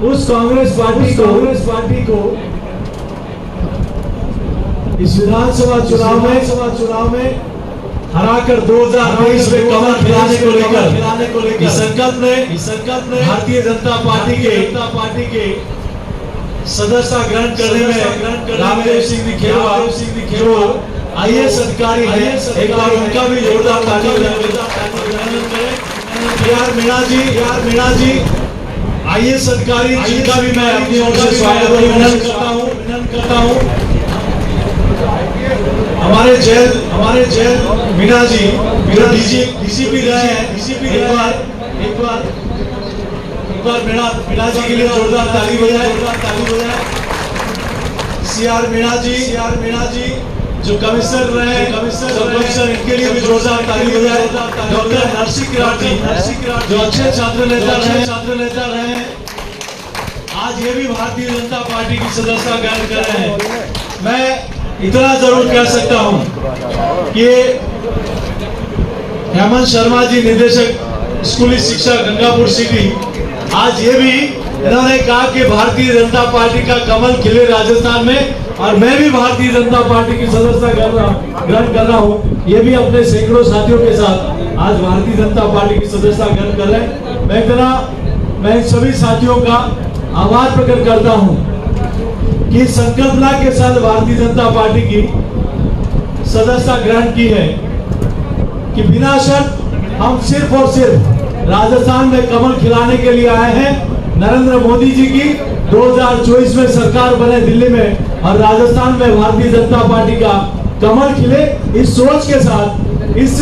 उस कांग्रेस पार्टी को इस विधानसभा चुनाव में हराकर 2023 में कमल खिलाने को लेकर संकल्प ने भारतीय जनता पार्टी के सदस्यता ग्रहण करने में रामदेव सिंह जो IAS अधिकारी है, एक बार उनका भी जोरदार ताली बजाएं। मीणा जी IAS अधिकारी जिनका भी मैं अपनी ओर से स्वागत और अभिनंदन करता हूँ। हमारे जेल मीणा जी डीसीपी रहे हैं। एक बार मीणा जी के लिए जोरदार ताली बजाएं। CR मीणा जी जो कमिश्नर रहे हैं, कमिश्नर इनके लिए भी जोरदार ताली बजाएं। डॉक्टर नरसिंह किराट जी जो अच्छे छात्र नेता रहे हैं, आज ये भी भारतीय जनता पार्टी की सदस्यता ग्रहण कर रहे हैं। मैं इतना जरूर कह सकता हूं कि हेमंत शर्मा जी निदेशक स्कूली शिक्षा गंगापुर सिटी, आज ये भी इन्होंने कहा कि भारतीय जनता पार्टी का कमल खिले राजस्थान में, और मैं भी भारतीय जनता पार्टी की सदस्यता ग्रहण कर रहा हूँ। ये भी अपने सैकड़ों साथियों के साथ आज भारतीय जनता पार्टी की सदस्यता ग्रहण कर रहे हैं। मैं सभी साथियों का आभार प्रकट करता हूँ कि संकल्पना के साथ भारतीय जनता पार्टी की सदस्यता ग्रहण की है कि बिना शर्त हम सिर्फ और सिर्फ राजस्थान में कमल खिलाने के लिए आए हैं। नरेंद्र मोदी जी की 2024 में सरकार बने दिल्ली में, और राजस्थान में भारतीय जनता पार्टी का कमल खिले, इस सोच के साथ, इस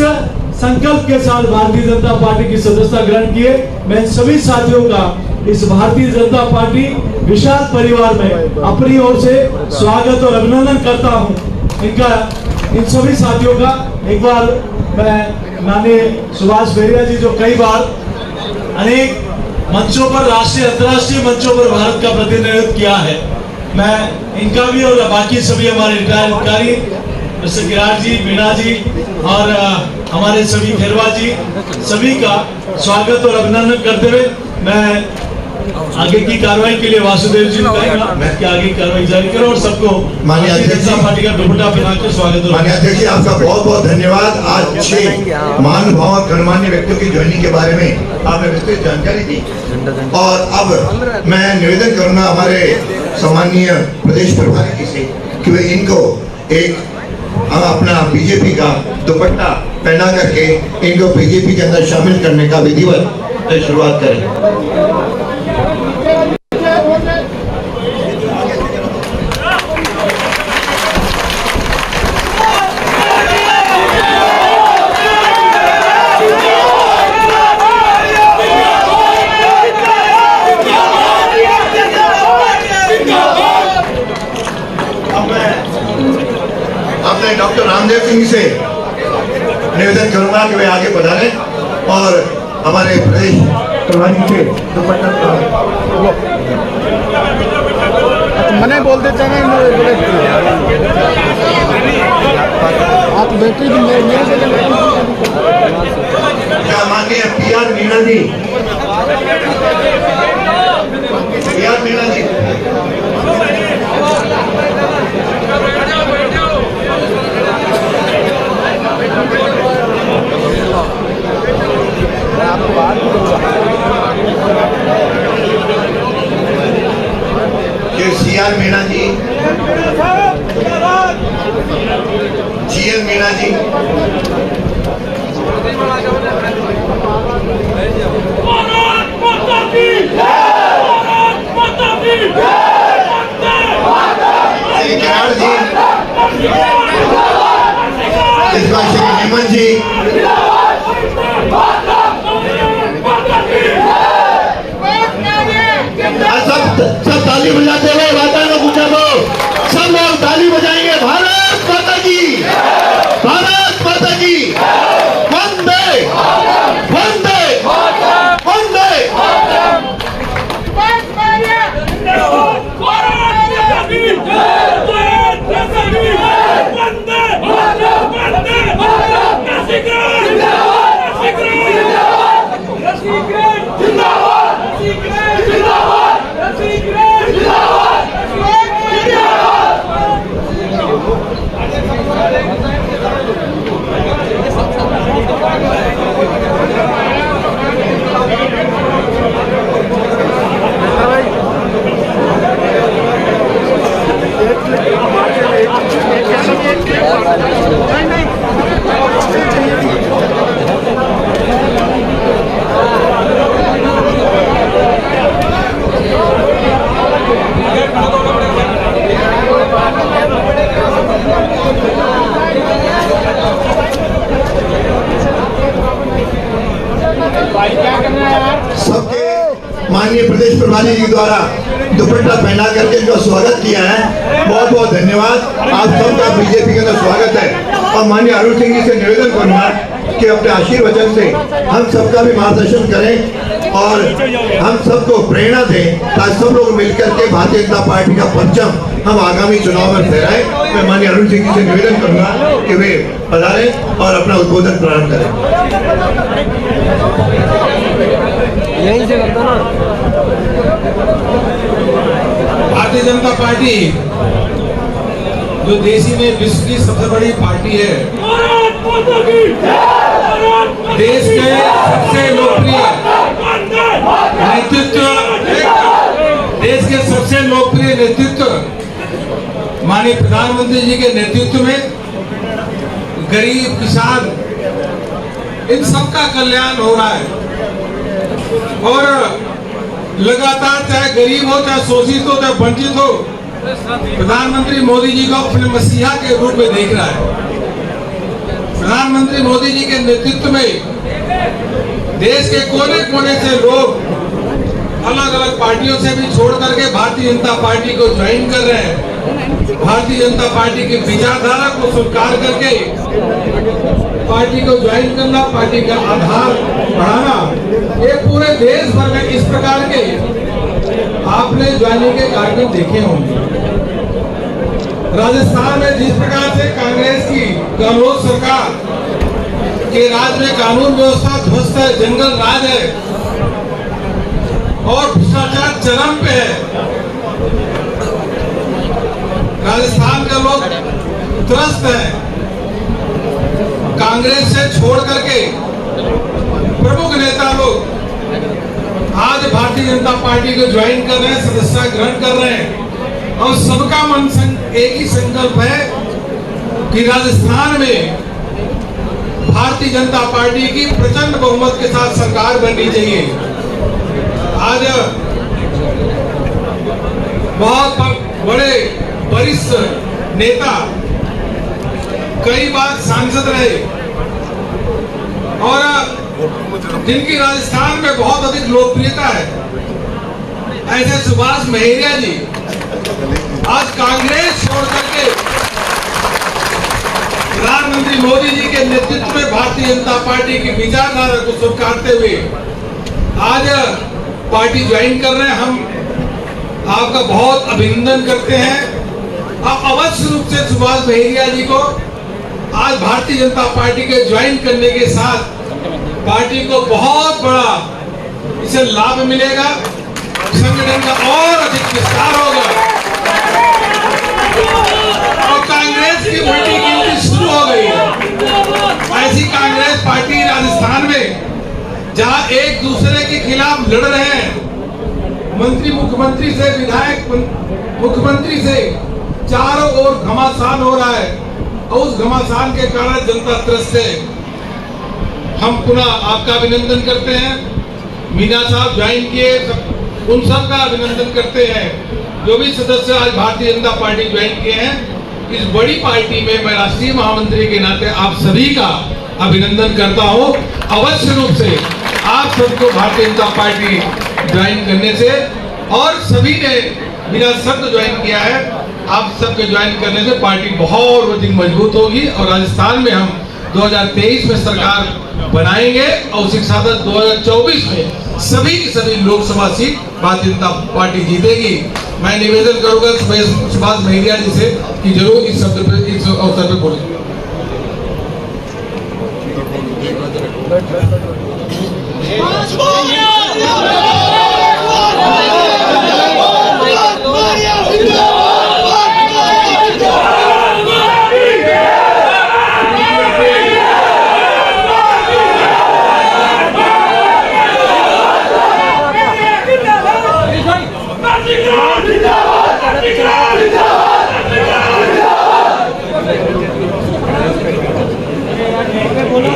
संकल्प के साथ भारतीय जनता पार्टी की सदस्यता ग्रहण किए। मैं सभी साथियों का इस भारतीय जनता पार्टी विशाल परिवार में अपनी ओर से स्वागत और अभिनंदन करता हूं। इन सभी साथियों का एक बार मैं माननीय सुभाष बेरिया जी जो कई बार अनेक मंचों पर, राष्ट्रीय अंतर्राष्ट्रीय मंचों पर भारत का प्रतिनिधित्व किया है, मैं इनका भी और बाकी सभी हमारे रिटायर्ड अधिकारी मिस्टर किराट जी, मीणा जी और हमारे सभी खेरवा जी, सभी का स्वागत और अभिनंदन करते हुए मैं आगे की कार्रवाई के लिए वासुदेव जी कहेंगे कि आगे की कार्रवाई जारी करो और सबको माननीय अध्यक्ष पार्टी का दुपट्टा पहना के स्वागत। माननीय अध्यक्ष आपका बहुत बहुत धन्यवाद। आज 6 महानुभाव गणमान्य व्यक्तियों की ज्वाइनिंग के बारे में आपने विस्तृत जानकारी दी, और अब मैं निवेदन करूंगा हमारे सम्माननीय प्रदेश प्रभारी जी से कि वे इनको एक अपना बीजेपी का दुपट्टा पहना करके इनको बीजेपी के अंदर शामिल करने का विधिवत शुरुआत करें। अपने डॉक्टर रामदेव सिंह से निवेदन करूंगा कि वे आगे बढ़ाएं और हमारे प्रदेश प्रभारी के मने बोल देते हैं आप बैटरी क्या माननीय PR मीणा जी, PR मीणा जी CR मीणा जी, GL मीणा जी, किराट जी, हेमंत जी, सब ताली बजाते हुए वादा में पूछा तो सब लोग ताली बजाएंगे। भारत माता की, भारत माता की, वंदे वंदे वंदे। प्रभारी जी द्वारा दुपट्टा पहना करके इनका स्वागत किया है। बहुत बहुत धन्यवाद। आप सबका बीजेपी के अंदर स्वागत है। और माननीय अरुण सिंह जी से निवेदन करूंगा कि अपने आशीर्वचन से हम सबका भी मार्गदर्शन करें और हम सबको प्रेरणा दें ताकि सब लोग मिलकर के भारतीय जनता पार्टी का परचम हम आगामी चुनाव में फहराएं। मैं माननीय अरुण सिंह जी से निवेदन करूंगा कि वे पधारें और अपना उद्बोधन प्रारंभ करें। यहीं से करता ना। भारतीय जनता पार्टी जो देशी में विश्व की सबसे बड़ी पार्टी है, देश के सबसे लोकप्रिय नेतृत्व, देश के सबसे लोकप्रिय नेतृत्व माननीय प्रधानमंत्री जी के नेतृत्व में गरीब, किसान, इन सबका कल्याण हो रहा है। और लगातार चाहे गरीब हो, चाहे शोषित हो, चाहे वंचित हो, प्रधानमंत्री मोदी जी को अपने मसीहा के रूप में देख रहा है। प्रधानमंत्री मोदी जी के नेतृत्व में देश के कोने कोने से लोग अलग अलग पार्टियों से भी छोड़ करके भारतीय जनता पार्टी को ज्वाइन कर रहे हैं। भारतीय जनता पार्टी की विचारधारा को स्वीकार करके पार्टी को ज्वाइन करना, पार्टी का आधार बढ़ाना, ये पूरे देश भर में इस प्रकार के आपने ज्वाइनिंग के कार्यक्रम देखे होंगे। राजस्थान में जिस प्रकार से कांग्रेस की गहलोत सरकार के राज में कानून व्यवस्था ध्वस्त है, जंगल राज है और भ्रष्टाचार चरम पे है, राजस्थान के लोग त्रस्त हैं। कांग्रेस से छोड़ करके प्रमुख नेता लोग आज भारतीय जनता पार्टी को ज्वाइन कर रहे हैं, सदस्यता ग्रहण कर रहे हैं और सबका मन एक ही संकल्प है कि राजस्थान में भारतीय जनता पार्टी की प्रचंड बहुमत के साथ सरकार बननी चाहिए। आज बहुत बड़े वरिष्ठ नेता, कई बार सांसद रहे और जिनकी राजस्थान में बहुत अधिक लोकप्रियता है, ऐसे सुभाष महरिया जी आज कांग्रेस छोड़ करके प्रधानमंत्री मोदी जी के नेतृत्व में भारतीय जनता पार्टी की विचारधारा को स्वीकारते हुए आज पार्टी ज्वाइन कर रहे हैं। हम आपका बहुत अभिनंदन करते हैं। आप अवश्य रूप से सुभाष महरिया जी को आज भारतीय जनता पार्टी के ज्वाइन करने के साथ पार्टी को बहुत बड़ा इसे लाभ मिलेगा, संगठन का और अधिक विस्तार होगा और कांग्रेस की उल्टी गिनती शुरू हो गई है। ऐसी कांग्रेस पार्टी राजस्थान में जहां एक दूसरे के खिलाफ लड़ रहे हैं, मंत्री मुख्यमंत्री से, विधायक मुख्यमंत्री से, चारों ओर घमासान हो रहा है और उस घमासान के कारण जनता त्रस्त है। हम पुनः आपका अभिनंदन करते हैं। मीना साहब ज्वाइन किए, उन सब का अभिनंदन करते हैं। जो भी सदस्य आज भारतीय जनता पार्टी ज्वाइन किए हैं, इस बड़ी पार्टी में मैं राष्ट्रीय महामंत्री के नाते आप सभी का अभिनंदन करता हूं। अवश्य रूप से आप सबको भारतीय जनता पार्टी ज्वाइन करने से, और सभी ने बिना शर्त ज्वाइन किया है, आप सबके ज्वाइन करने से पार्टी बहुत अधिक मजबूत होगी और राजस्थान में हम 2023 में सरकार बनाएंगे और उसी के साथ 2024 में सभी की सभी लोकसभा सीट भारतीय जनता पार्टी जीतेगी। मैं निवेदन करूंगा सुभाष महरिया जी से कि जरूर इस शब्द पे, इस अवसर पे बोलें।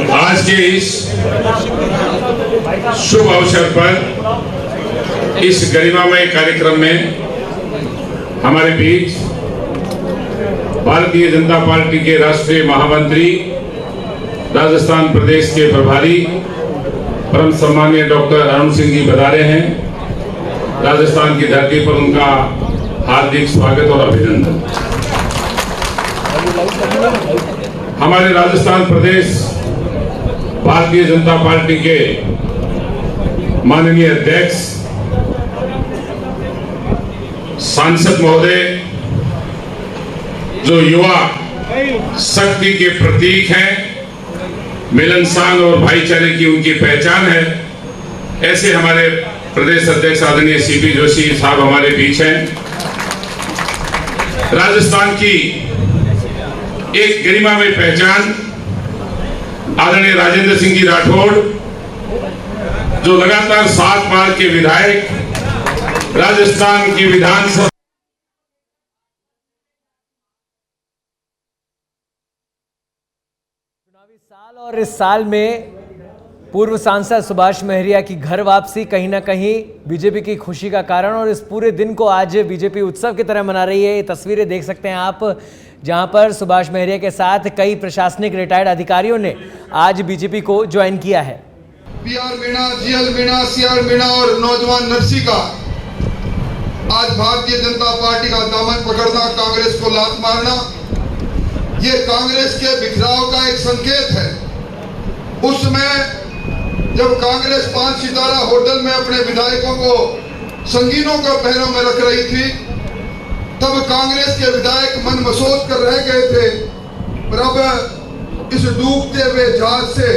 आज के इस शुभ अवसर पर इस गरिमामय कार्यक्रम में हमारे बीच भारतीय जनता पार्टी के राष्ट्रीय महामंत्री, राजस्थान प्रदेश के प्रभारी, परम सम्मानीय डॉक्टर अरुण सिंह जी पधारे हैं। राजस्थान की धरती पर उनका हार्दिक स्वागत और अभिनंदन। हमारे राजस्थान प्रदेश भारतीय जनता पार्टी के माननीय अध्यक्ष सांसद महोदय, जो युवा शक्ति के प्रतीक हैं, मिलनसार और भाईचारे की उनकी पहचान है, ऐसे हमारे प्रदेश अध्यक्ष आदरणीय सीपी जोशी साहब हमारे बीच हैं। राजस्थान की एक गरिमामय पहचान आदरणीय राजेंद्र सिंह जी राठौड़, जो लगातार 7 बार के विधायक, राजस्थान की विधानसभा साल और इस साल में पूर्व सांसद सुभाष महरिया की घर वापसी कहीं ना कहीं बीजेपी की खुशी का कारण, और इस पूरे दिन को आज बीजेपी उत्सव की तरह मना रही है। ये तस्वीरें देख सकते हैं आप, जहां पर सुभाष महरिया के साथ कई प्रशासनिक रिटायर्ड अधिकारियों ने आज बीजेपी को ज्वाइन किया है। PR Meena, GL Meena, CR Meena और नौजवान नरसी का आज भारतीय जनता पार्टी का दामन पकड़ना, कांग्रेस को लात मारना, ये कांग्रेस के बिखराव का एक संकेत है। उस समय जब कांग्रेस 5 सितारा होटल में अपने विधायकों को संगीनों का पहरों में रख रही थी, तब कांग्रेस के विधायक मन मसोच कर रह गए थे। पर अब इस डूबते हुए जहाज से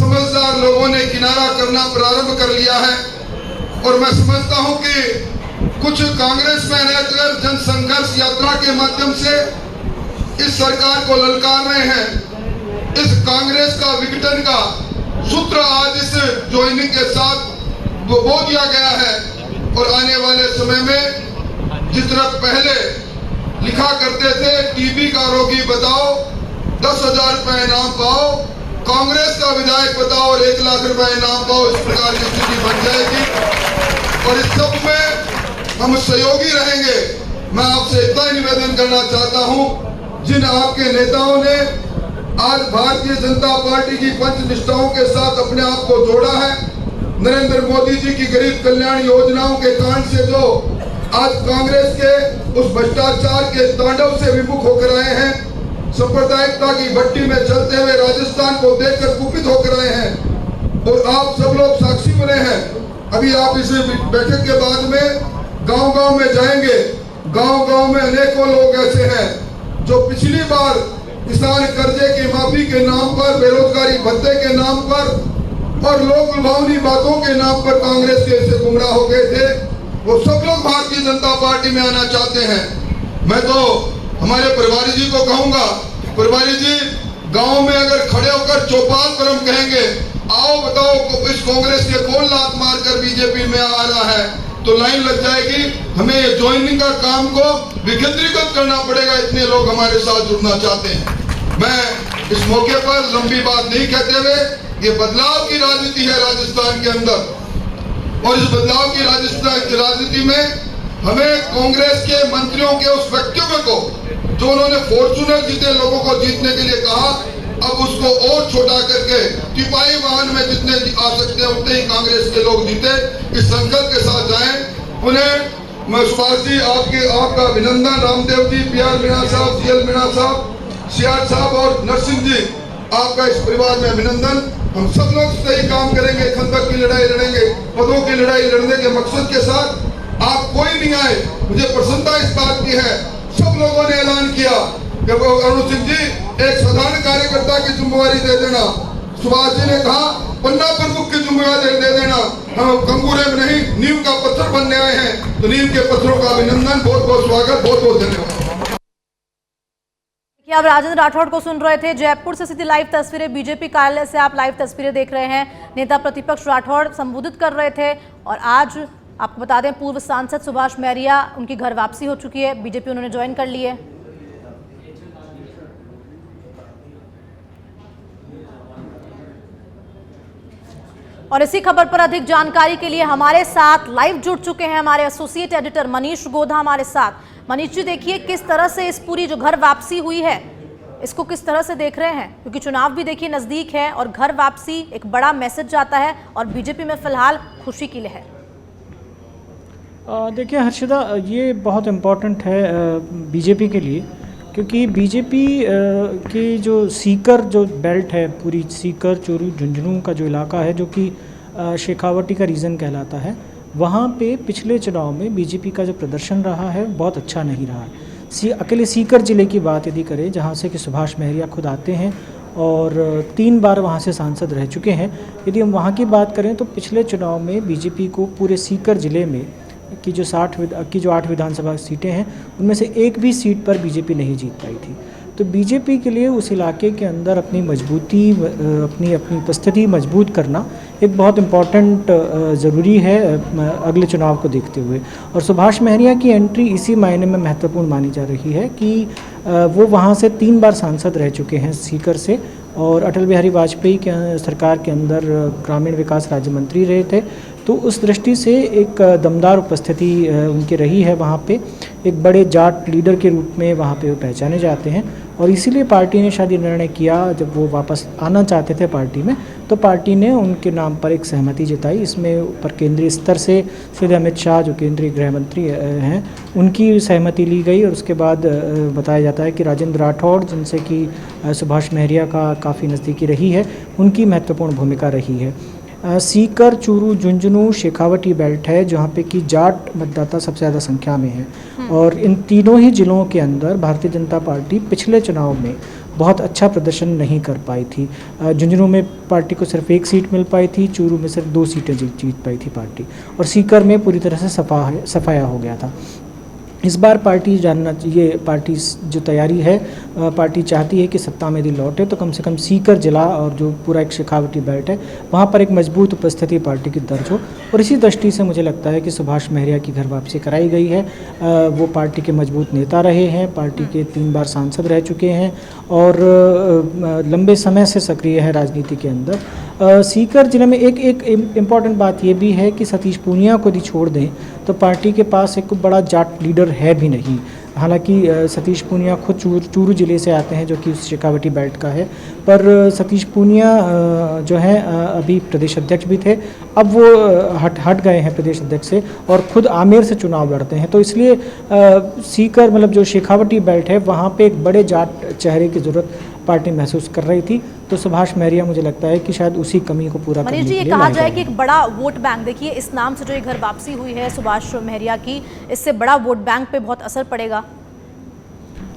समझदार लोगों ने किनारा करना प्रारंभ कर लिया है, और मैं समझता हूं कि कुछ कांग्रेसमैन अगर जनसंघर्ष यात्रा के माध्यम से इस सरकार को ललकार रहे हैं। इस कांग्रेस का विघटन का सूत्र आज इस ज्वाइनिंग के साथ बो दिया गया है, और आने वाले समय में जिस तरह पहले लिखा करते थे, टीबी का रोगी बताओ 10,000 रुपए इनाम पाओ, कांग्रेस का विधायक बताओ और 1 लाख रुपए इनाम पाओ, इस प्रकार की स्थिति बन जाएगी। और इस सब में हम सहयोगी रहेंगे। मैं आपसे इतना निवेदन करना चाहता हूं, जिन आपके नेताओं ने आज भारतीय जनता पार्टी की पंच निष्ठाओं के साथ अपने आप को जोड़ा है, नरेंद्र मोदी जी की गरीब कल्याण योजनाओं के कांड से जो आज कांग्रेस के उस भ्रष्टाचार के तांडव से विमुख होकर आए हैं, सांप्रदायिकता की भट्टी में चलते हुए राजस्थान को देखकर कुपित होकर आए हैं, और आप सब लोग साक्षी बने हैं। अभी आप इस बैठक के बाद में गांव-गांव में जाएंगे। गांव-गांव में अनेकों लोग ऐसे हैं जो पिछली बार किसान कर्जे की माफी के नाम पर, बेरोजगारी भत्ते के नाम पर और लोक लुभावनी बातों के नाम पर कांग्रेस के से गुमराह हो गए थे। वो सब लोग भारतीय जनता पार्टी में आना चाहते हैं। मैं तो हमारे प्रभारी जी को कहूंगा, प्रभारी जी गांव में अगर खड़े होकर चौपाल पर हम कहेंगे, आओ बताओ इस कांग्रेस के कौन लात मारकर बीजेपी में आ रहा है, तो लाइन लग जाएगी। हमें ये ज्वाइनिंग का काम को विकेंद्रीकृत करना पड़ेगा, इतने लोग हमारे साथ जुड़ना चाहते हैं। मैं इस मौके पर लंबी बात नहीं कहते हुए, ये बदलाव की राजनीति है राजस्थान के अंदर, और इस बदलाव की राजनीति में हमें कांग्रेस के मंत्रियों के उस वक्तव्य को, जो उन्होंने फॉर्चूनर जीते लोगों को जीतने के लिए कहा, अब उसको और छोटा करके टिपाही वाहन में जितने आ सकते हैं उतने ही कांग्रेस के लोग जीते, इस संकल्प के साथ जाएं। उन्हें मैं सुभाष जी आपका अभिनंदन, रामदेव जी, PR मीणा साहब, GL मीणा साहब, CR साहब और नरसिंह जी, आपका इस परिवार में अभिनंदन। हम सब लोग सही काम करेंगे, खंदक की लड़ाई लड़ेंगे, पदों की लड़ाई लड़ने के मकसद के साथ। आप कोई नहीं आए, मुझे प्रसन्नता इस बात की है, सब लोगों ने ऐलान किया कि अरुण सिंह जी एक साधारण कार्यकर्ता की जिम्मेवारी दे देना। सुभाष जी ने कहा पन्ना प्रमुख की जिम्मेवारी दे देना, हम कंगूरे में नहीं नींव का पत्थर बनने आए हैं, तो नींव के पत्थरों का अभिनंदन, बहुत बहुत स्वागत, बहुत बहुत धन्यवाद। आप राजेंद्र राठौड़ को सुन रहे थे। जयपुर से सीधी लाइव तस्वीरें, बीजेपी कार्यालय से आप लाइव तस्वीरें देख रहे हैं। नेता प्रतिपक्ष राठौड़ संबोधित कर रहे थे, और आज आपको बता दें पूर्व सांसद सुभाष महरिया, उनकी घर वापसी हो चुकी है, बीजेपी उन्होंने ज्वाइन कर ली है। और इसी खबर पर अधिक जानकारी के लिए हमारे साथ लाइव जुड़ चुके हैं हमारे एसोसिएट एडिटर मनीष गोधा हमारे साथ। मनीष जी, देखिए किस तरह से इस पूरी जो घर वापसी हुई है, इसको किस तरह से देख रहे हैं, क्योंकि चुनाव भी देखिए नजदीक है और घर वापसी एक बड़ा मैसेज जाता है और बीजेपी में फिलहाल खुशी की लहर। देखिए हर्षदा, ये बहुत इम्पोर्टेंट है बीजेपी के लिए, क्योंकि बीजेपी की जो सीकर जो बेल्ट है, पूरी सीकर चोरू झुंझुनू का जो इलाका है, जो कि शेखावटी का रीजन कहलाता है, वहाँ पे पिछले चुनाव में बीजेपी का जो प्रदर्शन रहा है बहुत अच्छा नहीं रहा है। अकेले सीकर ज़िले की बात यदि करें, जहाँ से कि सुभाष महरिया खुद आते हैं और 3 बार वहाँ से सांसद रह चुके हैं, यदि हम वहाँ की बात करें तो पिछले चुनाव में बीजेपी को पूरे सीकर ज़िले में की जो 8 विधानसभा सीटें हैं, उनमें से एक भी सीट पर बीजेपी नहीं जीत पाई थी। तो बीजेपी के लिए उस इलाके के अंदर अपनी मजबूती, अपनी उपस्थिति मजबूत करना एक बहुत इम्पॉर्टेंट ज़रूरी है अगले चुनाव को देखते हुए। और सुभाष महरिया की एंट्री इसी मायने में महत्वपूर्ण मानी जा रही है कि वो वहाँ से 3 बार सांसद रह चुके हैं सीकर से, और अटल बिहारी वाजपेयी के सरकार के अंदर ग्रामीण विकास राज्य मंत्री रहे थे। तो उस दृष्टि से एक दमदार उपस्थिति उनकी रही है वहाँ पे, एक बड़े जाट लीडर के रूप में वहाँ पे वो पहचाने जाते हैं। और इसीलिए पार्टी ने शायद ये निर्णय किया, जब वो वापस आना चाहते थे पार्टी में, तो पार्टी ने उनके नाम पर एक सहमति जताई। इसमें ऊपर केंद्रीय स्तर से सीधे अमित शाह, जो केंद्रीय गृह मंत्री हैं, उनकी सहमति ली गई। और उसके बाद बताया जाता है कि राजेंद्र राठौड़, जिनसे कि सुभाष महरिया का काफ़ी नज़दीकी रही है, उनकी महत्वपूर्ण भूमिका रही है। सीकर, चूरू, झुंझुनू शेखावटी बेल्ट है, जहाँ पे कि जाट मतदाता सबसे ज़्यादा संख्या में है। और इन तीनों ही जिलों के अंदर भारतीय जनता पार्टी पिछले चुनाव में बहुत अच्छा प्रदर्शन नहीं कर पाई थी। झुंझुनू में पार्टी को सिर्फ 1 सीट मिल पाई थी, चूरू में सिर्फ 2 सीटें जीत पाई थी पार्टी, और सीकर में पूरी तरह से सफाया हो गया था। इस बार पार्टी पार्टी जो तैयारी है, पार्टी चाहती है कि सत्ता में यदि लौटे तो कम से कम सीकर जिला और जो पूरा एक शेखावटी बेल्ट है, वहाँ पर एक मजबूत उपस्थिति पार्टी की दर्ज हो। और इसी दृष्टि से मुझे लगता है कि सुभाष महरिया की घर वापसी कराई गई है। वो पार्टी के मजबूत नेता रहे हैं, पार्टी के 3 बार सांसद रह चुके हैं और लंबे समय से सक्रिय है राजनीति के अंदर। सीकर जिले में एक इम्पॉर्टेंट बात ये भी है कि सतीश पूनिया को यदि छोड़ दें तो पार्टी के पास एक बड़ा जाट लीडर है भी नहीं। हालांकि सतीश पूनिया खुद चूरू ज़िले से आते हैं, जो कि शेखावटी बेल्ट का है, पर सतीश पूनिया जो है अभी प्रदेश अध्यक्ष भी थे, अब वो हट गए हैं प्रदेश अध्यक्ष से और खुद आमेर से चुनाव लड़ते हैं। तो इसलिए सीकर, मतलब जो शेखावटी बेल्ट है, वहाँ पे एक बड़े जाट चेहरे की ज़रूरत पार्टी महसूस कर रही थी। तो सुभाष महरिया मुझे लगता है कि शायद उसी कमी को पूरा करने के लिए मनीष जी, ये कहा जाए कि एक बड़ा वोट बैंक, देखिए इस नाम से जो ये घर वापसी हुई है सुभाष महरिया की, इससे बड़ा वोट बैंक पे बहुत असर पड़ेगा।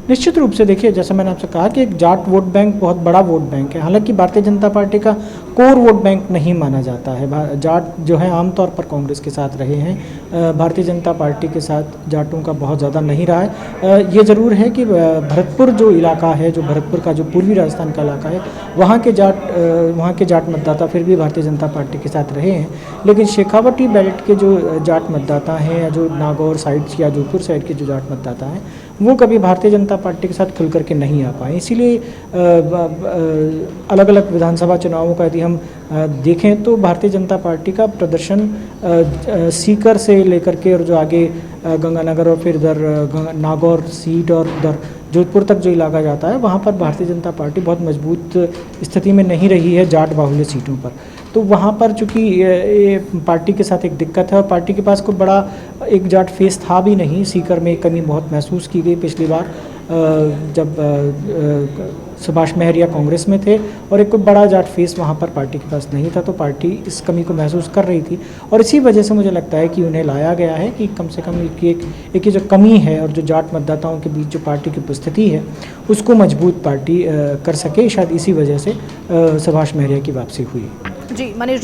निश्चित रूप से देखिए, जैसा मैंने आपसे कहा कि एक जाट वोट बैंक बहुत बड़ा वोट बैंक है। हालांकि भारतीय जनता पार्टी का कोर वोट बैंक नहीं माना जाता है। जाट जो है आमतौर पर कांग्रेस के साथ रहे हैं, भारतीय जनता पार्टी के साथ जाटों का बहुत ज़्यादा नहीं रहा है। ये ज़रूर है कि भरतपुर जो इलाका है, जो भरतपुर का जो पूर्वी राजस्थान का इलाका है, वहाँ के जाट मतदाता फिर भी भारतीय जनता पार्टी के साथ रहे हैं। लेकिन शेखावटी बेल्ट के जो जाट मतदाता हैं, या जो नागौर साइड या जोधपुर साइड के जो जाट मतदाता हैं, वो कभी भारतीय जनता पार्टी के साथ खुल करके नहीं आ पाए। इसीलिए अलग अलग विधानसभा चुनावों का यदि हम देखें तो भारतीय जनता पार्टी का प्रदर्शन सीकर से लेकर के और जो आगे गंगानगर और फिर इधर नागौर सीट और इधर जोधपुर तक जो इलाका जाता है, वहाँ पर भारतीय जनता पार्टी बहुत मजबूत स्थिति में नहीं रही है जाट बाहुल्य सीटों पर। तो वहाँ पर चूँकि ये पार्टी के साथ एक दिक्कत है और पार्टी के पास कोई बड़ा एक जाट फेस था भी नहीं। सीकर में एक कमी बहुत महसूस की गई पिछली बार जब सुभाष महरिया कांग्रेस में थे, और एक कोई बड़ा जाट फेस वहाँ पर पार्टी के पास नहीं था। तो पार्टी इस कमी को महसूस कर रही थी और इसी वजह से मुझे लगता है कि उन्हें लाया गया है कि कम से कम एक जो कमी है और जो जाट मतदाताओं के बीच जो पार्टी की उपस्थिति है, उसको मजबूत पार्टी कर सके। शायद इसी वजह से सुभाष महरिया की वापसी हुई। जी मनीष।